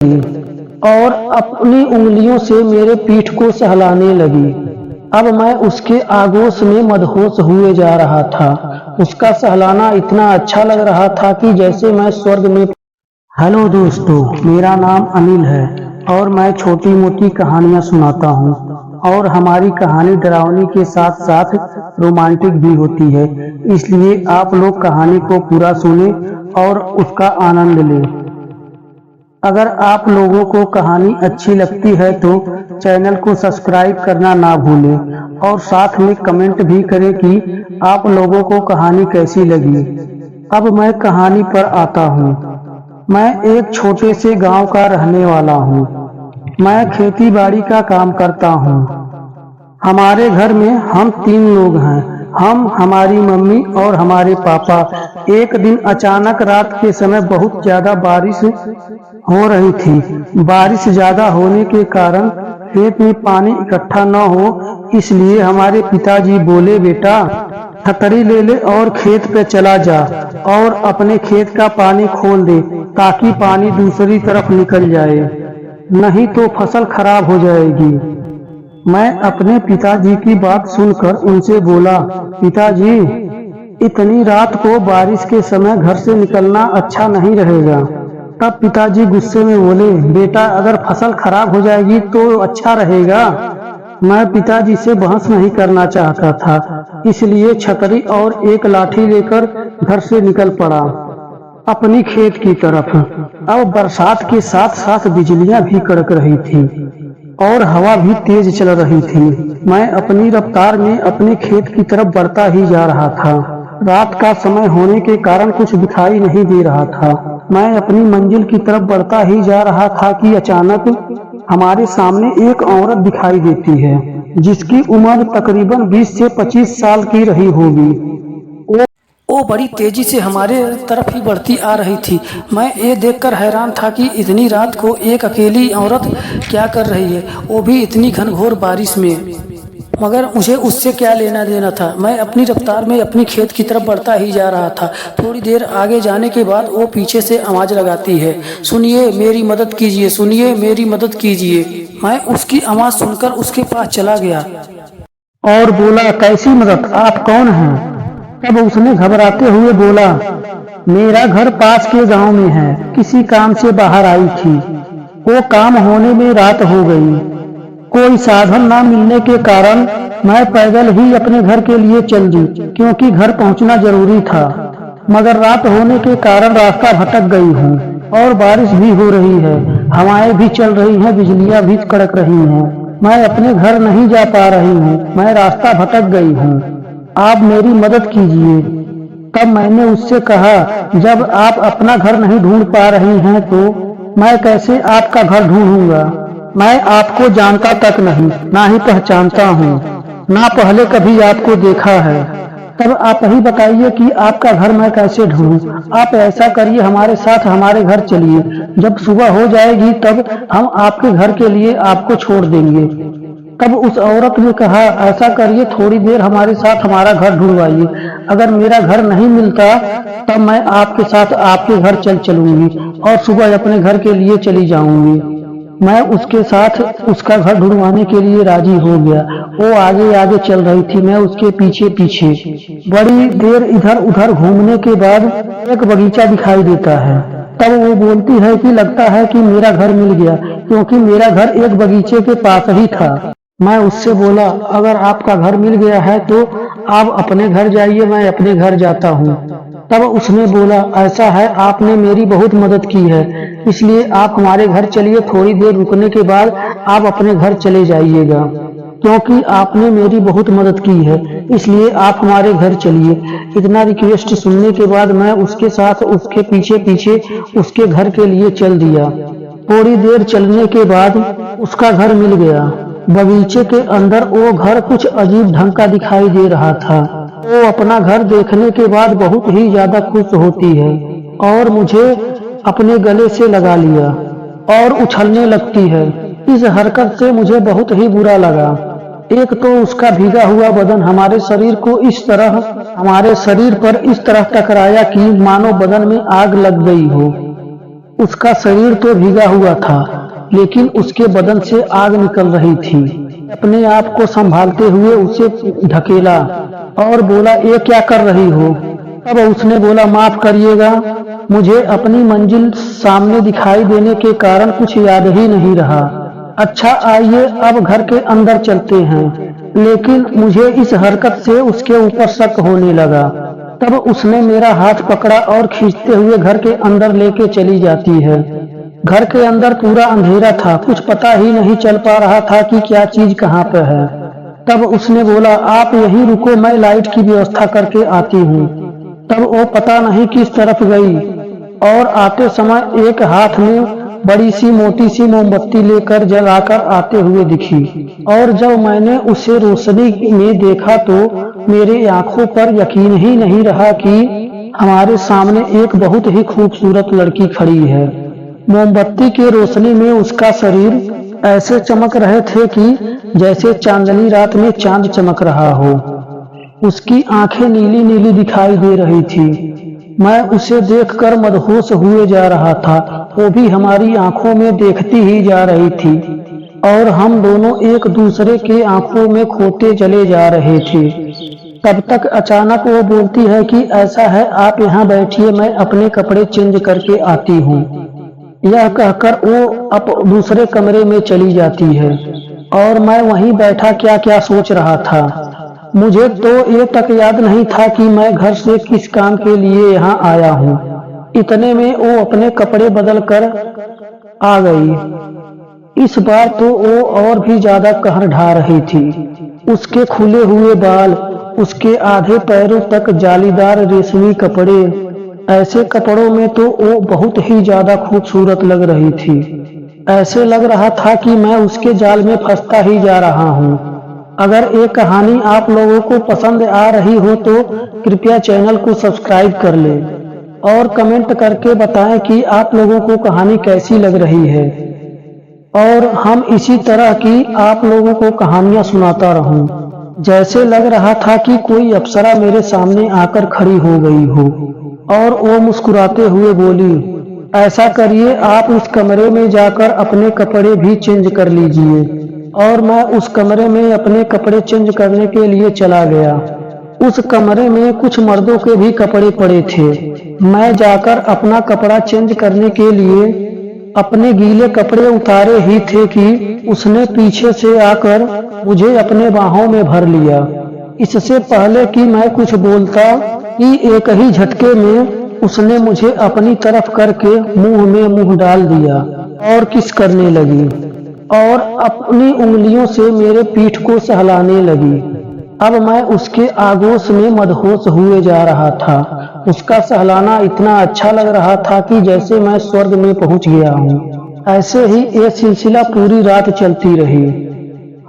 और अपनी उंगलियों से मेरे पीठ को सहलाने लगी। अब मैं उसके आगोश में मदहोश हुए जा रहा था। उसका सहलाना इतना अच्छा लग रहा था कि जैसे मैं स्वर्ग में। हेलो दोस्तों, मेरा नाम अनिल है और मैं छोटी मोटी कहानियां सुनाता हूं। और हमारी कहानी डरावनी के साथ साथ रोमांटिक भी होती है, इसलिए आप लोग कहानी को पूरा सुने और उसका आनंद लें। अगर आप लोगों को कहानी अच्छी लगती है तो चैनल को सब्सक्राइब करना ना भूलें और साथ में कमेंट भी करें कि आप लोगों को कहानी कैसी लगी। अब मैं कहानी पर आता हूँ। मैं एक छोटे से गांव का रहने वाला हूँ। मैं खेती बाड़ी का काम करता हूँ। हमारे घर में हम 3 लोग हैं, हम, हमारी मम्मी और हमारे पापा। एक दिन अचानक रात के समय बहुत ज्यादा बारिश हो रही थी। बारिश ज्यादा होने के कारण खेत में पानी इकट्ठा न हो, इसलिए हमारे पिताजी बोले, बेटा छतरी ले ले और खेत पे चला जा और अपने खेत का पानी खोल दे ताकि पानी दूसरी तरफ निकल जाए, नहीं तो फसल खराब हो जाएगी। मैं अपने पिताजी की बात सुनकर उनसे बोला, पिताजी इतनी रात को बारिश के समय घर से निकलना अच्छा नहीं रहेगा। तब पिताजी गुस्से में बोले, बेटा अगर फसल खराब हो जाएगी तो अच्छा रहेगा। मैं पिताजी से बहस नहीं करना चाहता था, इसलिए छतरी और एक लाठी लेकर घर से निकल पड़ा अपनी खेत की तरफ। अब बरसात के साथ साथ बिजलियां भी कड़क रही थी और हवा भी तेज चल रही थी। मैं अपनी रफ्तार में अपने खेत की तरफ बढ़ता ही जा रहा था। रात का समय होने के कारण कुछ दिखाई नहीं दे रहा था। मैं अपनी मंजिल की तरफ बढ़ता ही जा रहा था कि अचानक हमारे सामने एक औरत दिखाई देती है, जिसकी उम्र तकरीबन 20 से 25 साल की रही होगी। वो बड़ी तेजी से हमारे तरफ ही बढ़ती आ रही थी। मैं ये देखकर हैरान था कि इतनी रात को एक अकेली औरत क्या कर रही है, वो भी इतनी घनघोर बारिश में। मगर मुझे उससे क्या लेना देना था। मैं अपनी रफ्तार में अपनी खेत की तरफ बढ़ता ही जा रहा था। थोड़ी देर आगे जाने के बाद वो पीछे से आवाज लगाती है, सुनिए मेरी मदद कीजिए, सुनिए मेरी मदद कीजिए। मैं उसकी आवाज सुनकर उसके पास चला गया और बोला, कैसी मदद, आप कौन हैं? तब उसने घबराते हुए बोला, मेरा घर पास के गांव में है, किसी काम से बाहर आई थी। वो काम होने में रात हो गई। कोई साधन ना मिलने के कारण मैं पैदल ही अपने घर के लिए चल दी, क्योंकि घर पहुंचना जरूरी था। मगर रात होने के कारण रास्ता भटक गई हूँ और बारिश भी हो रही है, हवाएं भी चल रही हैं, बिजलियां भी कड़क रही हैं। मैं अपने घर नहीं जा पा रही हूँ, मैं रास्ता भटक गई हूँ, आप मेरी मदद कीजिए। तब मैंने उससे कहा, जब आप अपना घर नहीं ढूंढ पा रही हैं तो मैं कैसे आपका घर ढूंढूंगा? मैं आपको जानता तक नहीं, ना ही पहचानता हूँ, ना पहले कभी आपको देखा है। तब आप ही बताइए कि आपका घर मैं कैसे ढूंढूं? आप ऐसा करिए, हमारे साथ हमारे घर चलिए, जब सुबह हो जाएगी तब हम आपके घर के लिए आपको छोड़ देंगे। तब उस औरत ने कहा, ऐसा करिए, थोड़ी देर हमारे साथ हमारा घर ढूंढवाइए। अगर मेरा घर नहीं मिलता तब मैं आपके साथ आपके घर चलूंगी और सुबह अपने घर के लिए चली जाऊंगी। मैं उसके साथ उसका घर ढूंढवाने के लिए राजी हो गया। वो आगे आगे चल रही थी, मैं उसके पीछे पीछे। बड़ी देर इधर उधर घूमने के बाद एक बगीचा दिखाई देता है। तब वो बोलती है कि लगता है कि मेरा घर मिल गया, क्योंकि मेरा घर एक बगीचे के पास ही था। मैं उससे बोला, अगर आपका घर मिल गया है तो आप अपने घर जाइए, मैं अपने घर जाता हूँ। तब उसने बोला, ऐसा है, आपने मेरी बहुत मदद की है, इसलिए आप हमारे घर चलिए, थोड़ी देर रुकने के बाद आप अपने घर चले जाइएगा, क्योंकि आपने मेरी बहुत मदद की है, इसलिए आप हमारे घर चलिए। इतना रिक्वेस्ट सुनने के बाद मैं उसके साथ उसके पीछे पीछे उसके घर के लिए चल दिया। थोड़ी देर चलने के बाद उसका घर मिल गया। बगीचे के अंदर वो घर कुछ अजीब ढंग का दिखाई दे रहा था। वो अपना घर देखने के बाद बहुत ही ज्यादा खुश होती है और मुझे अपने गले से लगा लिया और उछलने लगती है। इस हरकत से मुझे बहुत ही बुरा लगा। एक तो उसका भीगा हुआ बदन हमारे शरीर पर इस तरह टकराया कि मानो बदन में आग लग गई हो। उसका शरीर तो भीगा हुआ था, लेकिन उसके बदन से आग निकल रही थी। अपने आप को संभालते हुए उसे ढकेला और बोला, ये क्या कर रही हो? तब उसने बोला, माफ करिएगा, मुझे अपनी मंजिल सामने दिखाई देने के कारण कुछ याद ही नहीं रहा। अच्छा आइए अब घर के अंदर चलते हैं। लेकिन मुझे इस हरकत से उसके ऊपर शक होने लगा। तब उसने मेरा हाथ पकड़ा और खींचते हुए घर के अंदर लेके चली जाती है। घर के अंदर पूरा अंधेरा था, कुछ पता ही नहीं चल पा रहा था कि क्या चीज कहाँ पे है। तब उसने बोला, आप यहीं रुको, मैं लाइट की व्यवस्था करके आती हूँ। तब वो पता नहीं किस तरफ गई और आते समय एक हाथ में बड़ी सी मोटी सी मोमबत्ती लेकर जलाकर आते हुए दिखी। और जब मैंने उसे रोशनी में देखा तो मेरे आंखों पर यकीन ही नहीं रहा कि हमारे सामने एक बहुत ही खूबसूरत लड़की खड़ी है। मोमबत्ती की रोशनी में उसका शरीर ऐसे चमक रहे थे कि जैसे चांदनी रात में चांद चमक रहा हो। उसकी आंखें नीली नीली दिखाई दे रही थी। मैं उसे देखकर मदहोश हुए जा रहा था, वो भी हमारी आंखों में देखती ही जा रही थी और हम दोनों एक दूसरे के आंखों में खोते चले जा रहे थे। तब तक अचानक वो बोलती है कि ऐसा है, आप यहाँ बैठिए, मैं अपने कपड़े चेंज करके आती हूँ। यह कहकर वो दूसरे कमरे में चली जाती है और मैं वहीं बैठा क्या क्या सोच रहा था। मुझे तो ये तक याद नहीं था कि मैं घर से किस काम के लिए यहाँ आया हूँ। इतने में वो अपने कपड़े बदल कर आ गई। इस बार तो वो और भी ज्यादा कहर ढा रही थी। उसके खुले हुए बाल, उसके आधे पैरों तक जालीदार रेशमी कपड़े, ऐसे कपड़ों में तो वो बहुत ही ज्यादा खूबसूरत लग रही थी। ऐसे लग रहा था कि मैं उसके जाल में फंसता ही जा रहा हूँ। अगर ये कहानी आप लोगों को पसंद आ रही हो तो कृपया चैनल को सब्सक्राइब कर लें और कमेंट करके बताएं कि आप लोगों को कहानी कैसी लग रही है। और हम इसी तरह की आप लोगों को कहानियां सुनाता रहूं। जैसे लग रहा था कि कोई अप्सरा मेरे सामने आकर खड़ी हो गई हो और वो मुस्कुराते हुए बोली, ऐसा करिए, आप उस कमरे में जाकर अपने कपड़े भी चेंज कर लीजिए। और मैं उस कमरे में अपने कपड़े चेंज करने के लिए चला गया। उस कमरे में कुछ मर्दों के भी कपड़े पड़े थे। मैं जाकर अपना कपड़ा चेंज करने के लिए अपने गीले कपड़े उतारे ही थे कि उसने पीछे से आकर मुझे अपने बाहों में भर लिया। इससे पहले कि मैं कुछ बोलता कि एक ही झटके में उसने मुझे अपनी तरफ करके मुंह में मुंह डाल दिया और किस करने लगी और अपनी उंगलियों से मेरे पीठ को सहलाने लगी। अब मैं उसके आगोश में मदहोश हुए जा रहा था। उसका सहलाना इतना अच्छा लग रहा था कि जैसे मैं स्वर्ग में पहुंच गया हूँ। ऐसे ही ये सिलसिला पूरी रात चलती रही।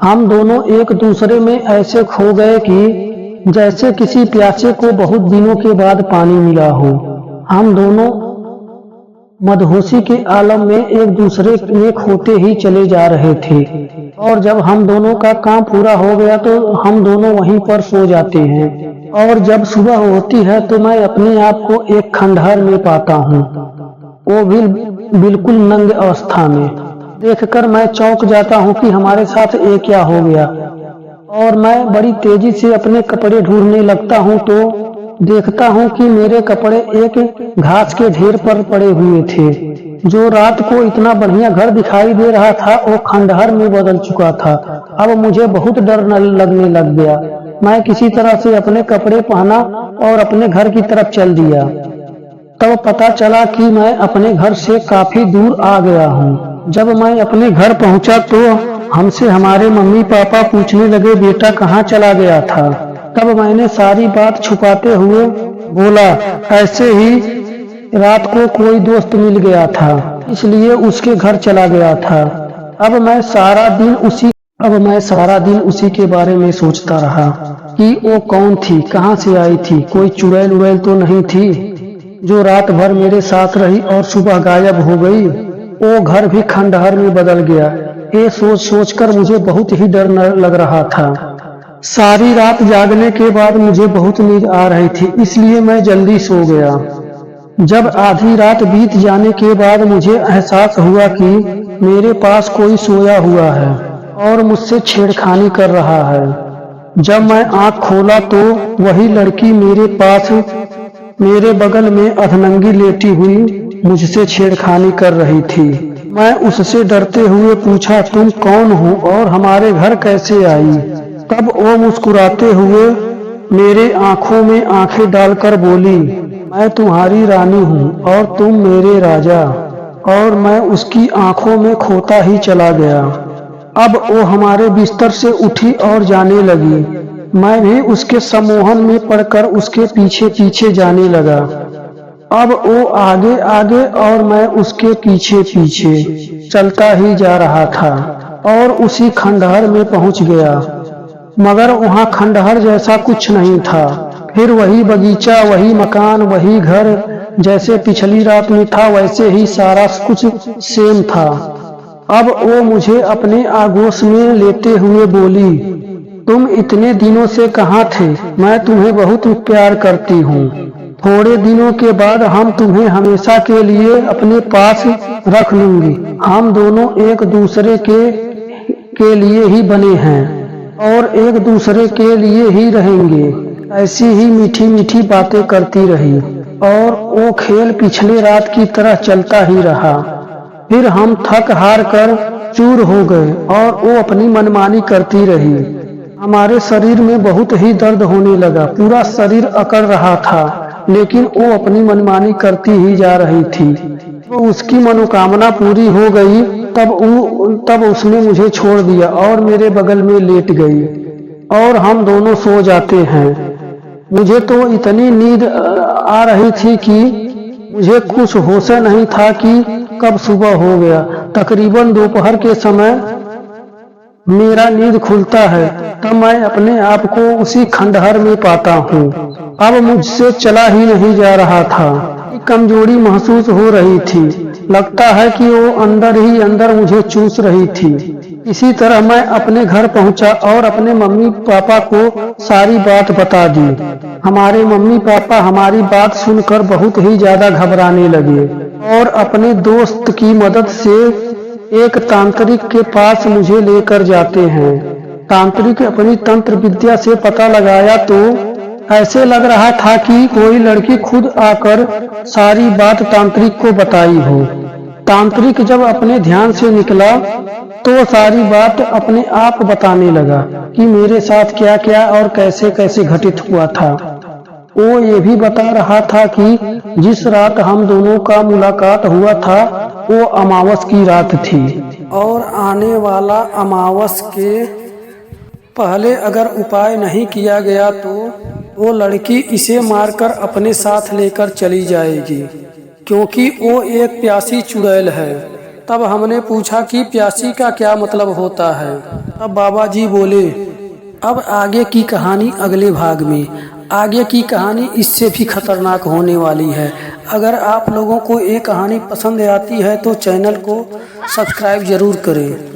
हम दोनों एक दूसरे में ऐसे खो गए कि जैसे किसी प्यासे को बहुत दिनों के बाद पानी मिला हो। हम दोनों मदहोशी के आलम में एक दूसरे में खोते ही चले जा रहे थे और जब हम दोनों का काम पूरा हो गया तो हम दोनों वहीं पर सो जाते हैं और जब सुबह होती है तो मैं अपने आप को एक खंडहर में पाता हूँ, वो भी बिल्कुल नंगे अवस्था में। देखकर मैं चौंक जाता हूँ कि हमारे साथ ये क्या हो गया और मैं बड़ी तेजी से अपने कपड़े ढूंढने लगता हूँ तो देखता हूँ कि मेरे कपड़े एक घास के ढेर पर पड़े हुए थे। जो रात को इतना बढ़िया घर दिखाई दे रहा था वो खंडहर में बदल चुका था। अब मुझे बहुत डर लगने लग गया। मैं किसी तरह से अपने कपड़े पहना और अपने घर की तरफ चल दिया। तब पता चला कि मैं अपने घर से काफी दूर आ गया हूँ। जब मैं अपने घर पहुँचा तो हमसे हमारे मम्मी पापा पूछने लगे, बेटा कहाँ चला गया था? तब मैंने सारी बात छुपाते हुए बोला, ऐसे ही रात को कोई दोस्त मिल गया था, इसलिए उसके घर चला गया था। अब मैं सारा दिन उसी के बारे में सोचता रहा कि वो कौन थी, कहाँ से आई थी, कोई चुड़ैल उड़ैल तो नहीं थी जो रात भर मेरे साथ रही और सुबह गायब हो गई। वो घर भी खंडहर में बदल गया। ये सोच कर मुझे बहुत ही डर लग रहा था। सारी रात जागने के बाद मुझे बहुत नींद आ रही थी, इसलिए मैं जल्दी सो गया। जब आधी रात बीत जाने के बाद मुझे एहसास हुआ कि मेरे पास कोई सोया हुआ है और मुझसे छेड़खानी कर रहा है। जब मैं आंख खोला तो वही लड़की मेरे पास मेरे बगल में अधनंगी लेटी हुई मुझसे छेड़खानी कर रही थी। मैं उससे डरते हुए पूछा, तुम कौन हो और हमारे घर कैसे आई? तब वो मुस्कुराते हुए मेरे आंखों में आंखें डालकर बोली, मैं तुम्हारी रानी हूँ और तुम मेरे राजा। और मैं उसकी आंखों में खोता ही चला गया। अब वो हमारे बिस्तर से उठी और जाने लगी। मैं भी उसके सम्मोहन में पड़कर उसके पीछे पीछे जाने लगा। अब वो आगे आगे और मैं उसके पीछे पीछे चलता ही जा रहा था और उसी खंडहर में पहुंच गया, मगर वहां खंडहर जैसा कुछ नहीं था। फिर वही बगीचा, वही मकान, वही घर, जैसे पिछली रात में था वैसे ही सारा कुछ सेम था। अब वो मुझे अपने आगोश में लेते हुए बोली, तुम इतने दिनों से कहाँ थे? मैं तुम्हें बहुत प्यार करती हूँ। थोड़े दिनों के बाद हम तुम्हें हमेशा के लिए अपने पास रख लूंगी। हम दोनों एक दूसरे के लिए ही बने हैं और एक दूसरे के लिए ही रहेंगे। ऐसी ही मीठी मीठी बातें करती रही और वो खेल पिछले रात की तरह चलता ही रहा। फिर हम थक हार कर चूर हो गए और वो अपनी मनमानी करती रही। हमारे शरीर में बहुत ही दर्द होने लगा, पूरा शरीर अकड़ रहा था, लेकिन वो अपनी मनमानी करती ही जा रही थी। तो उसकी मनोकामना पूरी हो गई। तब उसने मुझे छोड़ दिया और मेरे बगल में लेट गई और हम दोनों सो जाते हैं। मुझे तो इतनी नींद आ रही थी कि मुझे कुछ होश नहीं था कि कब सुबह हो गया। तकरीबन दोपहर के समय मेरा नींद खुलता है, तब मैं अपने आप को उसी खंडहर में पाता हूँ। अब मुझसे चला ही नहीं जा रहा था। कमजोरी महसूस हो रही थी। लगता है कि वो अंदर ही अंदर मुझे चूस रही थी। इसी तरह मैं अपने घर पहुंचा और अपने मम्मी पापा को सारी बात बता दी। हमारे मम्मी पापा हमारी बात सुनकर बहुत ही ज्यादा घबराने लगे और अपने दोस्त की मदद से एक तांत्रिक के पास मुझे लेकर जाते हैं। तांत्रिक अपनी तंत्र विद्या से पता लगाया तो ऐसे लग रहा था कि कोई लड़की खुद आकर सारी बात तांत्रिक को बताई हो। तांत्रिक जब अपने ध्यान से निकला तो सारी बात अपने आप बताने लगा कि मेरे साथ क्या क्या और कैसे कैसे घटित हुआ था। वो ये भी बता रहा था कि जिस रात हम दोनों का मुलाकात हुआ था वो अमावस की रात थी और आने वाला अमावस के पहले अगर उपाय नहीं किया गया तो वो लड़की इसे मारकर अपने साथ लेकर चली जाएगी, क्योंकि वो एक प्यासी चुड़ैल है। तब हमने पूछा कि प्यासी का क्या मतलब होता है। तब बाबा जी बोले, अब आगे की कहानी अगले भाग में। आगे की कहानी इससे भी खतरनाक होने वाली है। अगर आप लोगों को ये कहानी पसंद आती है तो चैनल को सब्सक्राइब जरूर करें।